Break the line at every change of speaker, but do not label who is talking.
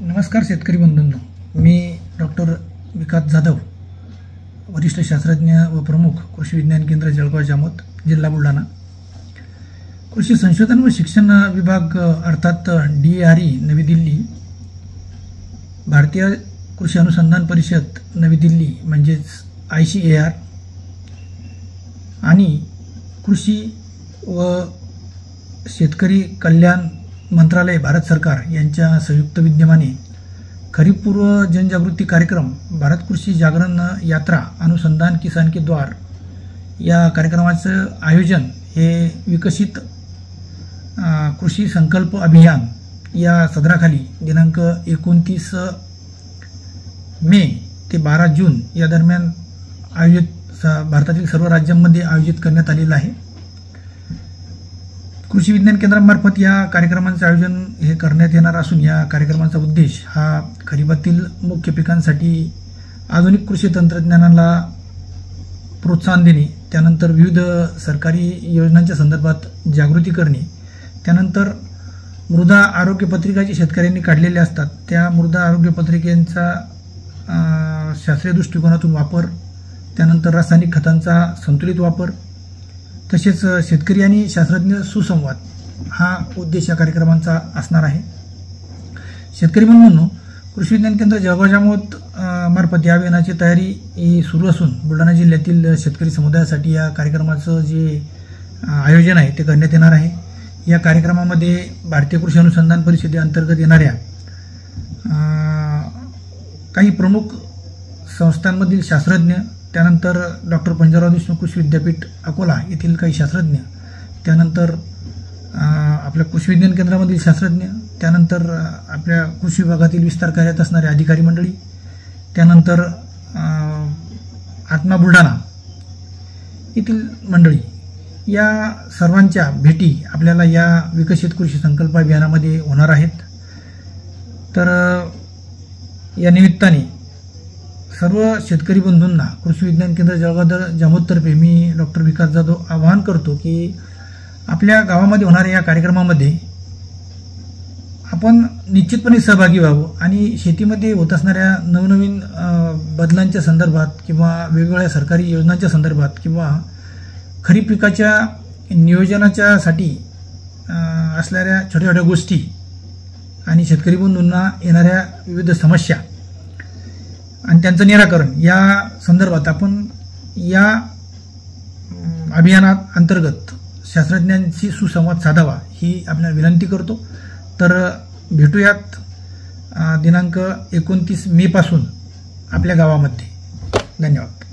नमस्कार शेतकरी बंधूंनो, मी डॉक्टर विकास जाधव, वरिष्ठ शास्त्रज्ञ व प्रमुख कृषी विज्ञान केंद्र जळगाव जामोद, जिल्हा बुलढाणा। कृषी संशोधन व शिक्षण विभाग अर्थात DRE नवी दिल्ली, भारतीय कृषी अनुसंधान परिषद नवी दिल्ली म्हणजेच ICAR आणि कृषी व शेतकरी कल्याण मंत्रालय भारत सरकार यांच्या संयुक्त विद्यमाने खरीप पूर्व जनजागृती कार्यक्रम भारत कृषी जागरण यात्रा अनुसंधान किसान के द्वार या कार्यक्रमाचं आयोजन हे विकसित कृषी संकल्प अभियान या सदराखाली दिनांक 29 मे ते 12 जून या दरम्यान आयोजित भारतातील सर्व राज्यांमध्ये आयोजित करण्यात आलेला आहे। कृषी विज्ञान केंद्रामार्फत या कार्यक्रमांचे आयोजन हे करण्यात येणार असून या कार्यक्रमाचा उद्देश हा खरीपातील मुख्य पिकांसाठी आधुनिक कृषी तंत्रज्ञानाला प्रोत्साहन देणे, त्यानंतर विविध सरकारी योजनांच्या संदर्भात जागृती करणे, त्यानंतर मृदा आरोग्य पत्रिका जी शेतकऱ्यांनी काढलेल्या असतात त्या मृदा आरोग्य पत्रिकेचा शास्त्रीय दृष्टिकोनातून वापर, त्यानंतर रासायनिक खतांचा संतुलित वापर, तसेच शेतकरी आणि शास्त्रज्ञ सुसंवाद हा उद्देश या कार्यक्रमांचा असणार आहे। शेतकरी बंधूंनो, कृषी विज्ञान केंद्र जळगाव जामोद मार्फत या अभियानाची तयारी सुरू असून बुलढाणा जिल्ह्यातील शेतकरी समुदायासाठी या कार्यक्रमाचं जे आयोजन आहे ते करण्यात येणार आहे। या कार्यक्रमामध्ये भारतीय कृषी अनुसंधान परिषदेअंतर्गत येणाऱ्या काही प्रमुख संस्थांमधील शास्त्रज्ञ, त्यानंतर डॉक्टर पंजाबराव देशमुख कृषी विद्यापीठ अकोला येथील काही शास्त्रज्ञ, त्यानंतर आपल्या कृषी विज्ञान केंद्रामधील शास्त्रज्ञ, त्यानंतर आपल्या कृषी विभागातील विस्तार कार्यात असणारे अधिकारी मंडळी, त्यानंतर आत्मा बुलढाणा येथील मंडळी, या सर्वांच्या भेटी आपल्याला या विकसित कृषी संकल्प अभियानामध्ये होणार आहेत। तर या निमित्ताने सर्व शेतकरी बंधूंना कृषी विज्ञान केंद्र जळगाव जामोदतर्फे मी डॉक्टर विकास जाधव आवाहन करतो की आपल्या गावामध्ये होणाऱ्या या कार्यक्रमामध्ये आपण निश्चितपणे सहभागी व्हावं आणि शेतीमध्ये होत असणाऱ्या नवनवीन बदलांच्या संदर्भात किंवा वेगवेगळ्या सरकारी योजनांच्या संदर्भात किंवा खरीप पिकाच्या नियोजनाच्यासाठी असणाऱ्या छोट्या छोट्या गोष्टी आणि शेतकरी बंधूंना येणाऱ्या विविध समस्या आणि त्यांचं निराकरण या संदर्भात आपण या अभियानात अंतर्गत शास्त्रज्ञांशी सुसंवाद साधावा ही आपल्याला विनंती करतो। तर भेटूयात दिनांक 29 मे पासून आपल्या गावामध्ये। धन्यवाद।